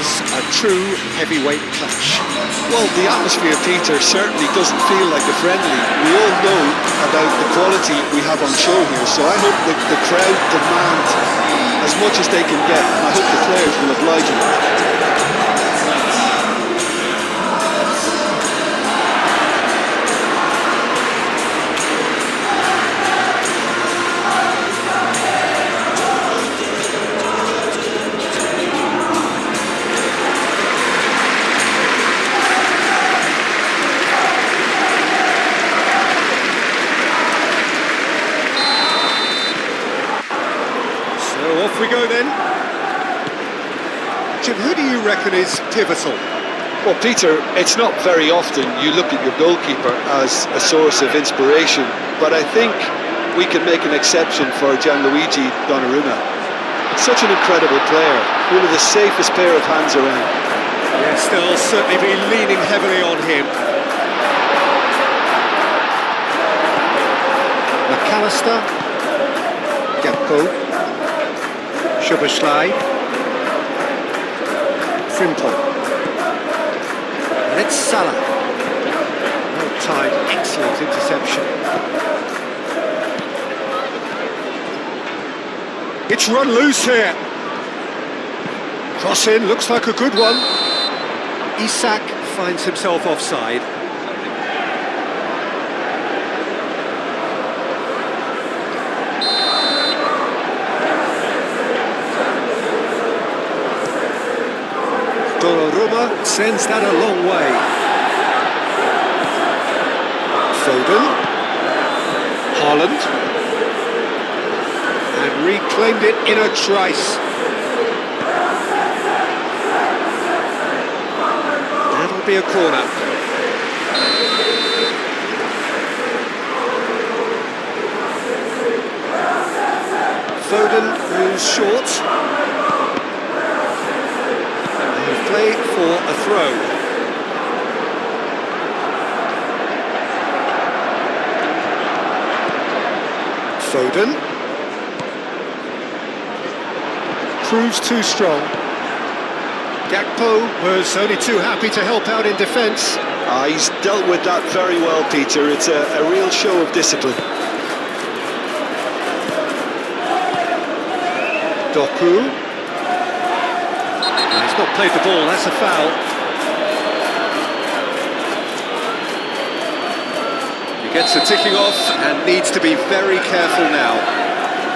is a true heavyweight clash. Well, the atmosphere, Peter, certainly doesn't feel like a friendly. We all know about the quality we have on show here, so I hope that the crowd demand as much as they can get, and I hope the players will oblige them. Off we go then. Jim, who do you reckon is pivotal? Well, Peter, it's not very often you look at your goalkeeper as a source of inspiration, but I think we can make an exception for Gianluigi Donnarumma. Such an incredible player, one of the safest pair of hands around. Yes, they'll certainly be leaning heavily on him. McAllister, Gakpo, Szoboszlai, Frimpong, and it's Salah. Well-timed, excellent interception. It's run loose here. Cross in, looks like a good one. Isak finds himself offside. Donnarumma sends that a long way. Foden. Haaland. And reclaimed it in a trice. That'll be a corner. Foden moves short. Play for a throw. Foden. Proves too strong. Gakpo was only too happy to help out in defence. He's dealt with that very well, Peter. It's a real show of discipline. Doku. He's not played the ball, that's a foul. He gets the ticking off and needs to be very careful now.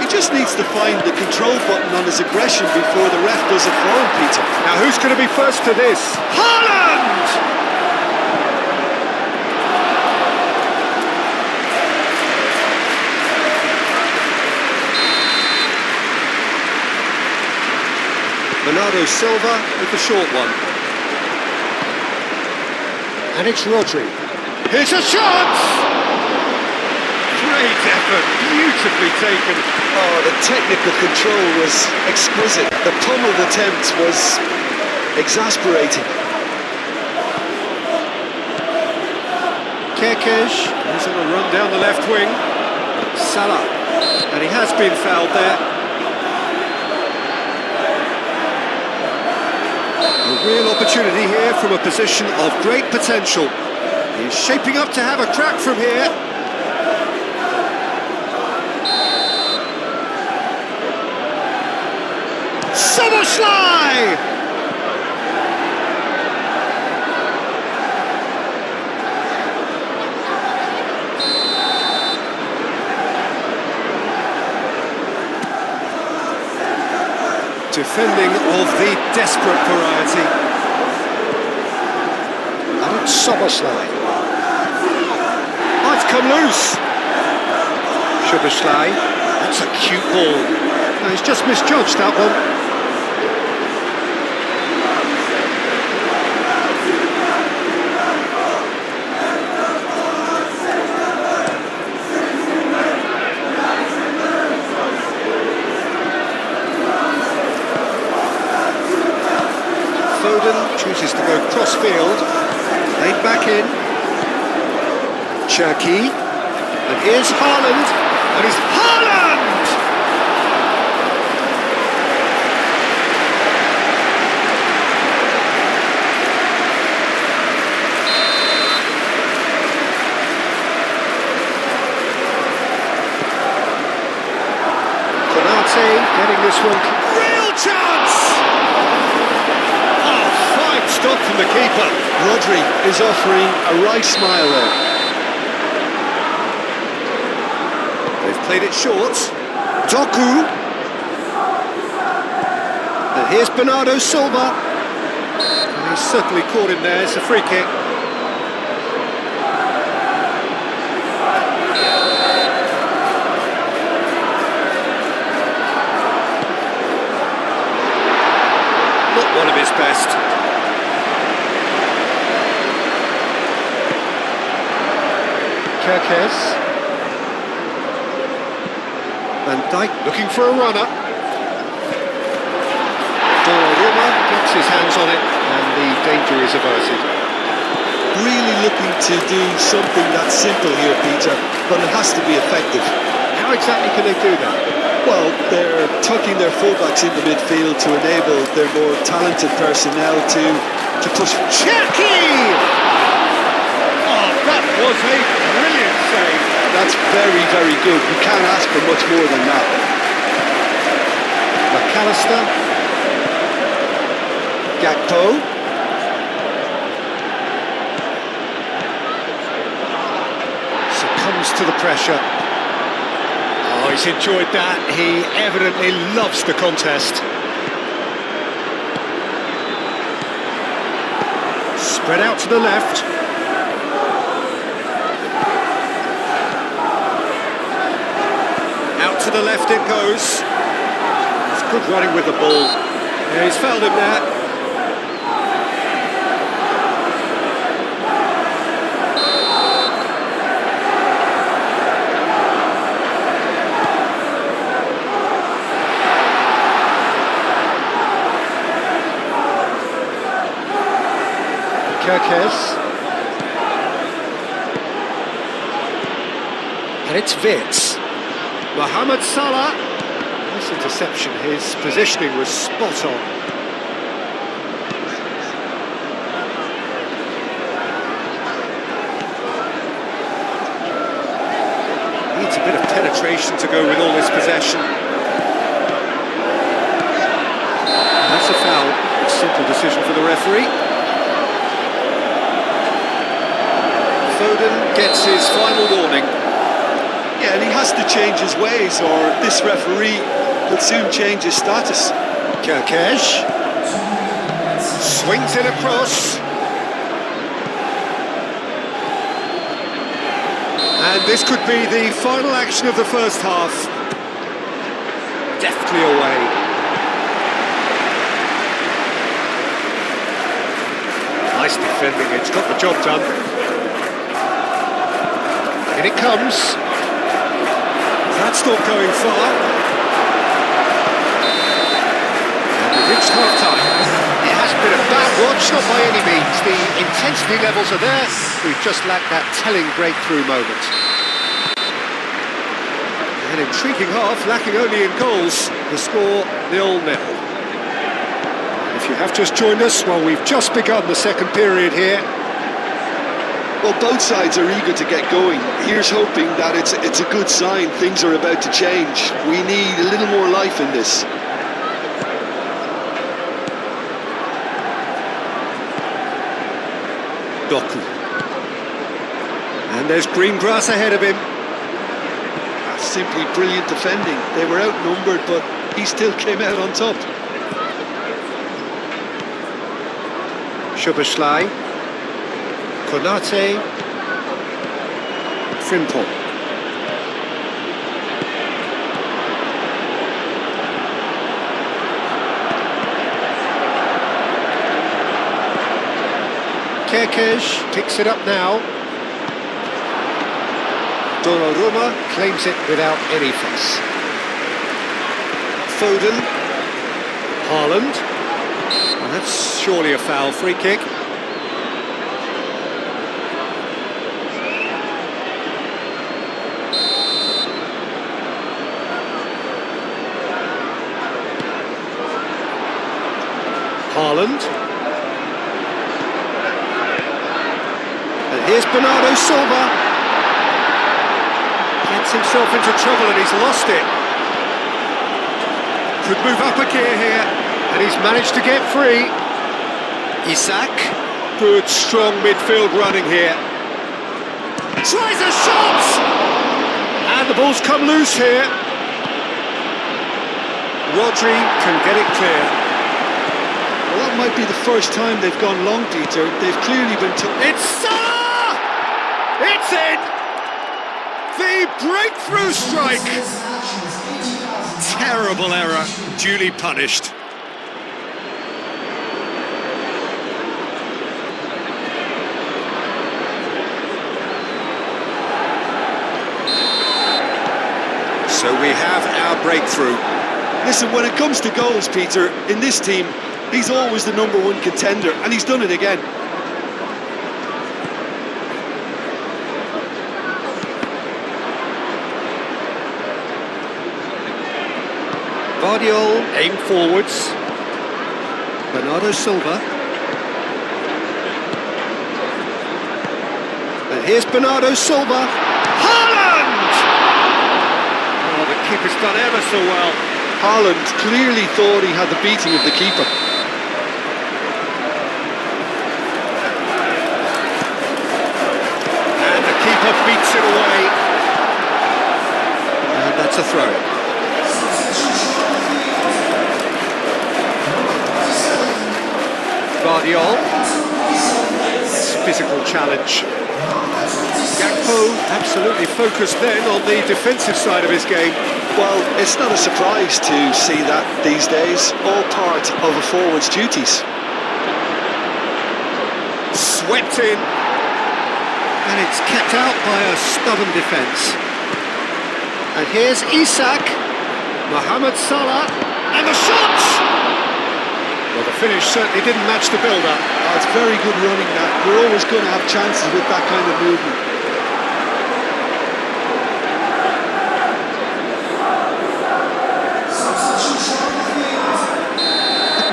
He just needs to find the control button on his aggression before the ref does it for him, Peter. Now who's going to be first to this? Haaland! Bernardo Silva with the short one. And it's Rodri. Here's a shot! Great effort, beautifully taken. Oh, the technical control was exquisite. The pummeled attempt was exasperating. Kerkez is on a run down the left wing. Salah, and he has been fouled there. A real opportunity here from a position of great potential. He's shaping up to have a crack from here. Szoboszlai! Defending of the desperate variety. And it's Szoboszlai. Oh, it's come loose. Szoboszlai. That's a cute ball. No, he's just misjudged that one. Foden chooses to go cross-field, laid back in. Cherki, and here's Haaland, and it's Haaland! getting this one. Real chance! Oh, fine stop from the keeper. Rodri is offering a right smile there. They've played it short. Doku. And here's Bernardo Silva. And he's certainly caught him there. It's a free kick. Not one of his best. Kerkez. Van Dijk looking for a runner. Donnarumma gets his hands on it and the danger is averted. Really looking to do something that's simple here, Peter, but it has to be effective. How exactly can they do that? Well, they're tucking their fullbacks into midfield to enable their more talented personnel to push. Chucky! Oh, that was a brilliant save. That's very, very good. You can't ask for much more than that. McAllister. Gakpo. Succumbs to the pressure. Oh, he's enjoyed that. He evidently loves the contest. Spread out to the left. Out to the left it goes. It's good running with the ball. Yeah, he's fouled him there. Kerkez. And it's Vitz. Mohamed Salah. Nice interception. His positioning was spot on. Needs a bit of penetration to go with all this possession. That's a foul. A simple decision for the referee. Foden gets his final warning. Yeah, and he has to change his ways, or this referee will soon change his status. Kerkez swings it across. And this could be the final action of the first half. Deftly away. Nice defending, it's got the job done. In it comes. That's not going far. And we've reached half-time. It hasn't been a bad watch, not by any means. The intensity levels are there. We've just lacked that telling breakthrough moment. An intriguing half, lacking only in goals. The score 0-0. If you have just joined us, well, we've just begun the second period here. Well, both sides are eager to get going. Here's hoping that it's a good sign. Things are about to change. We need a little more life in this. Doku. And there's green grass ahead of him. That's simply brilliant defending. They were outnumbered, but he still came out on top. Szoboszlai. Konate, Frimpong. Kerkez picks it up now. Donnarumma claims it without any fuss. Foden. Haaland. And that's surely a foul, free kick. Haaland. And here's Bernardo Silva. Gets himself into trouble and he's lost it. Could move up a gear here, and he's managed to get free. Isak, good strong midfield running here. Tries a shot! And the ball's come loose here. Rodri can get it clear. Well, that might be the first time they've gone long, Peter. They've clearly been... It's Salah! It's in! The breakthrough strike! Terrible error, duly punished. So we have our breakthrough. Listen, when it comes to goals, Peter, in this team, he's always the #1 contender, and he's done it again. Guardiola aim forwards. Bernardo Silva. And here's Bernardo Silva. Haaland! Oh, the keeper's done ever so well. Haaland clearly thought he had the beating of the keeper. And the keeper beats it away. And that's a throw. Guardiola. Physical challenge. Gakpo absolutely focused then on the defensive side of his game. Well, it's not a surprise to see that these days, all part of a forward's duties. Swept in, and it's kept out by a stubborn defence. And here's Isak, Mohamed Salah, and the shot! Well, the finish certainly didn't match the build-up. Oh, it's very good running that. You're always going to have chances with that kind of movement.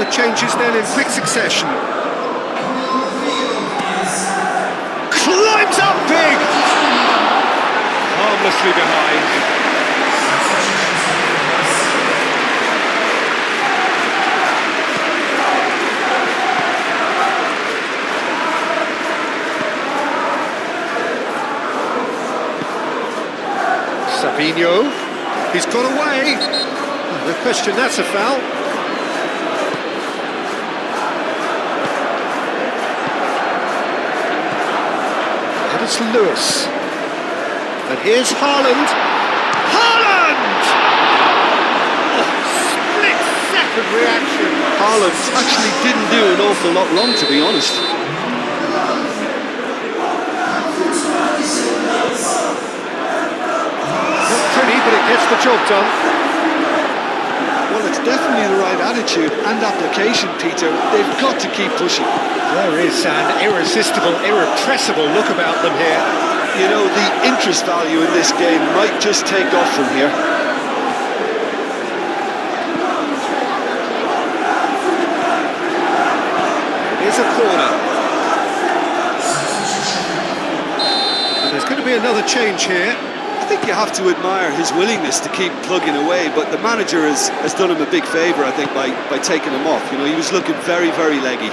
The changes then in quick succession. Climbs up big! Harmlessly behind. Sabinho, he's got away. No question, that's a foul. And it's Lewis. And here's Haaland. Haaland! Oh, split-second reaction. Haaland actually didn't do an awful lot wrong, to be honest. But it gets the job done. Well, it's definitely the right attitude and application, Peter. They've got to keep pushing. There is an irresistible, irrepressible look about them here. You know, the interest value in this game might just take off from here. It is a corner. And there's going to be another change here. I think you have to admire his willingness to keep plugging away, but the manager has done him a big favour, I think, by taking him off. You know, he was looking very, very leggy.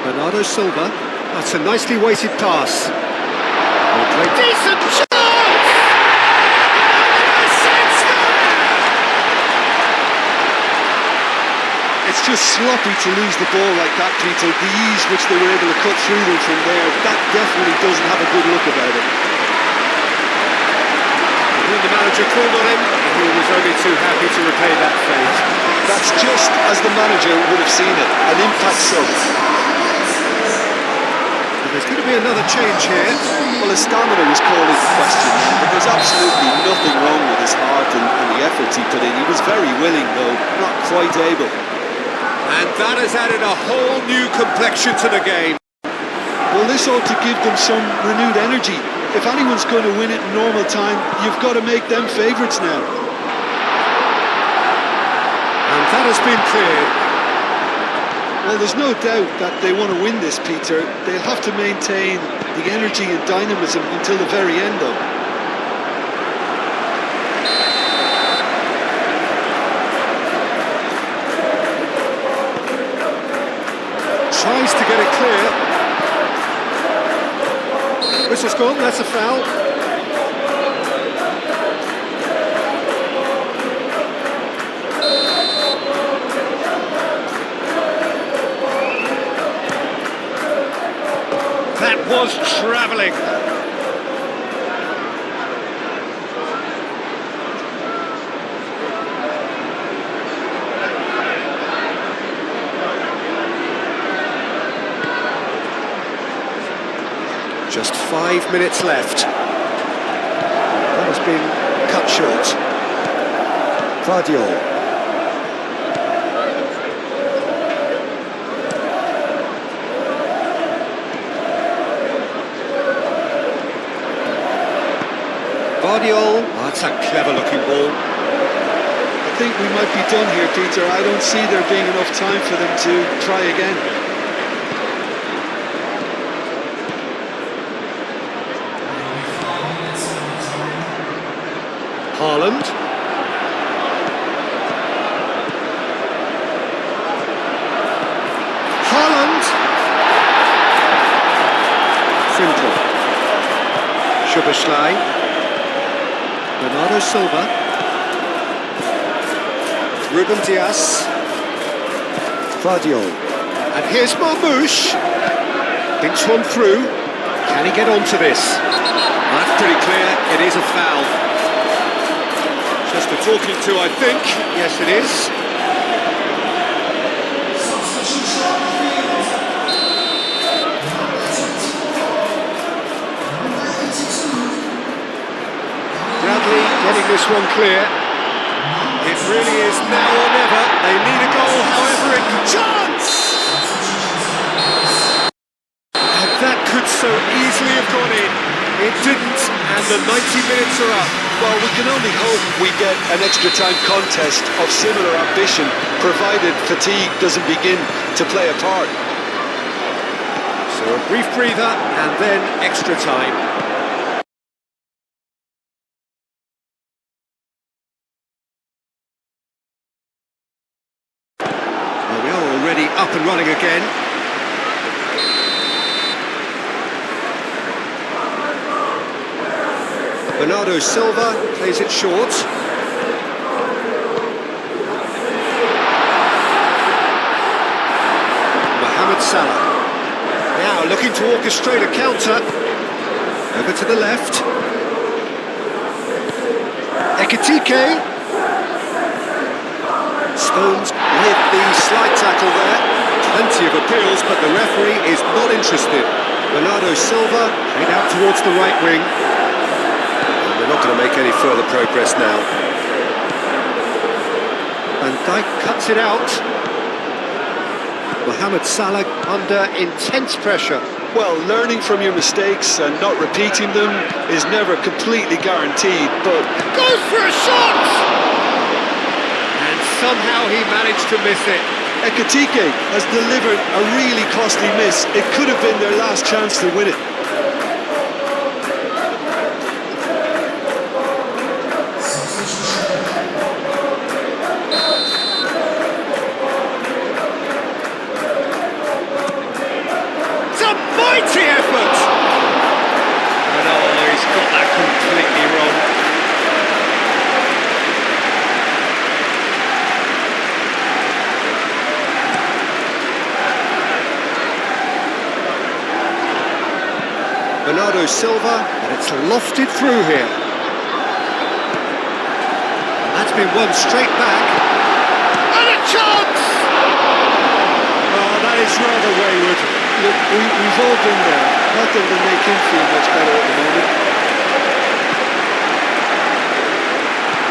Bernardo Silva. That's a nicely weighted pass. Decent chance! It's just sloppy to lose the ball like that, Peter. The ease which they were able to cut through them from there, that definitely doesn't have a good look about it. When the manager called on him, he was only too happy to repay that fate. That's just as the manager would have seen it, an impact sub. There's going to be another change here. Well, his stamina was called into question, but there's absolutely nothing wrong with his heart and the efforts he put in. He was very willing, though, not quite able. And that has added a whole new complexion to the game. Well, this ought to give them some renewed energy. If anyone's going to win it in normal time, you've got to make them favourites now. And that has been cleared. Well, there's no doubt that they want to win this, Peter. They'll have to maintain the energy and dynamism until the very end, though. has gone, that's a foul. That was travelling. Just 5 minutes left. That has been cut short. Vardiol. Vardiol. Oh, that's a clever looking ball. I think we might be done here, Peter. I don't see there being enough time for them to try again. Haaland. Haaland. Simple. Szoboszlai. Bernardo Silva. Ruben Dias. Vardiol. And here's Marmoush. Thinks one through. Can he get onto this? That's pretty clear. It is a foul. Just a talking to, I think. Yes, it is. Bradley getting this one clear. It really is now or never. They need a goal, however it could. Chance! And that could so easily have gone in. It didn't, and the 90 minutes are up. Well, we can only hope we get an extra time contest of similar ambition, provided fatigue doesn't begin to play a part. So a brief breather and then extra time. Well, we are already up and running again. Bernardo Silva plays it short. Mohamed Salah. Now looking to orchestrate a counter. Over to the left. Ekitike. Stones with the slight tackle there. Plenty of appeals, but the referee is not interested. Bernardo Silva played out towards the right wing. They're not going to make any further progress now. Van Dijk cuts it out. Mohamed Salah under intense pressure. Well, learning from your mistakes and not repeating them is never completely guaranteed, but... Goes for a shot! And somehow he managed to miss it. Ekitike has delivered a really costly miss. It could have been their last chance to win it. Mighty effort! And oh, he's got that completely wrong. Bernardo Silva, and it's lofted through here. And that's been won straight back. And a chance! Oh, that is rather wayward. Look, we've all been there. Not that it'll make him feel much better at the moment.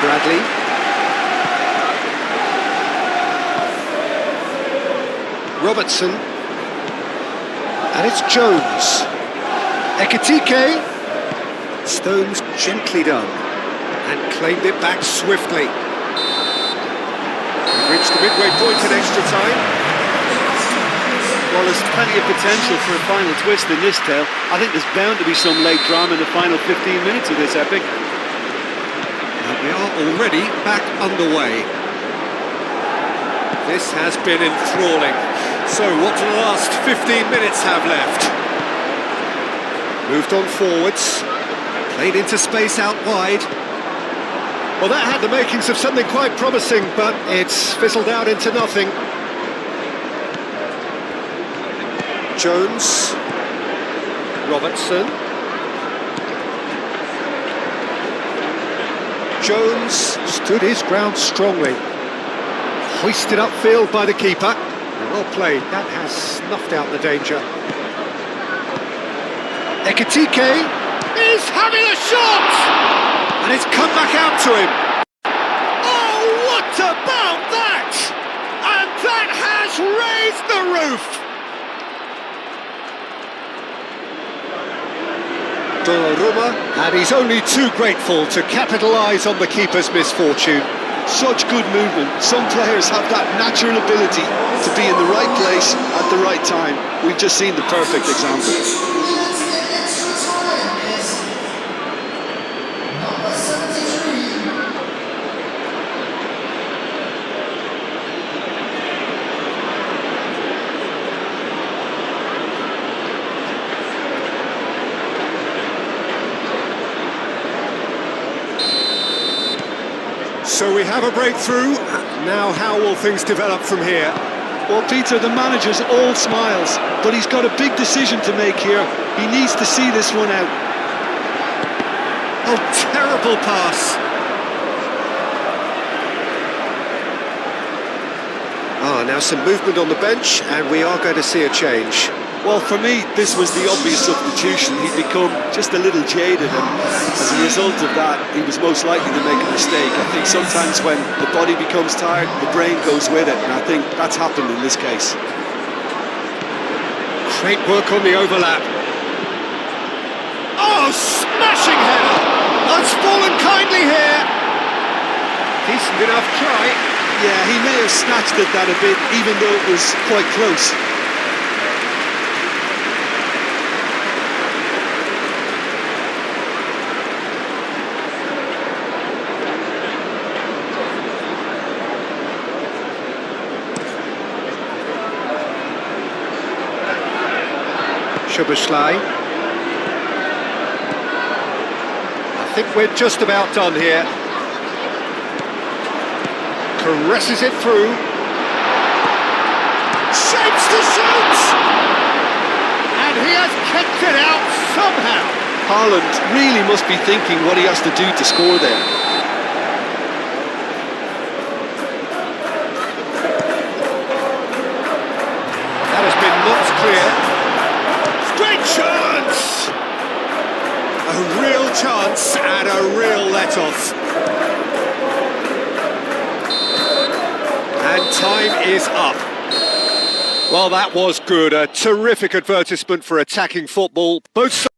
Bradley. Robertson. And it's Jones. Ekitike. Stones gently done. And claimed it back swiftly. We've reached the midway point in extra time. Well, there's plenty of potential for a final twist in this tale. I think there's bound to be some late drama in the final 15 minutes of this epic. And we are already back underway. This has been enthralling. So what do the last 15 minutes have left? Moved on forwards. Played into space out wide. Well, that had the makings of something quite promising, but it's fizzled out into nothing. Jones. Robertson. Jones stood his ground strongly. Hoisted upfield by the keeper. Well played, that has snuffed out the danger. Ekitike is having a shot! And it's come back out to him. Oh, what about that? And that has raised the roof! Donnarumma, and he's only too grateful to capitalise on the keeper's misfortune. Such good movement. Some players have that natural ability to be in the right place at the right time. We've just seen the perfect example. So we have a breakthrough. Now how will things develop from here? Well, Peter, the manager's all smiles, but he's got a big decision to make here. He needs to see this one out. Oh, terrible pass. Now some movement on the bench, and we are going to see a change. Well, for me, this was the obvious substitution. He'd become just a little jaded, and as a result of that, he was most likely to make a mistake. I think sometimes when the body becomes tired, the brain goes with it, and I think that's happened in this case. Great work on the overlap. Oh, smashing header! That's fallen kindly here. Decent enough try. Yeah, he may have snatched at that a bit, even though it was quite close. Szoboszlai. I think we're just about done here. Caresses it through. Shapes to shoot! And he has kept it out somehow. Haaland really must be thinking what he has to do to score there. That has been knocked clear. Great chance! A real chance and a real let-off. And time is up. Well, that was good. A terrific advertisement for attacking football. Both sides.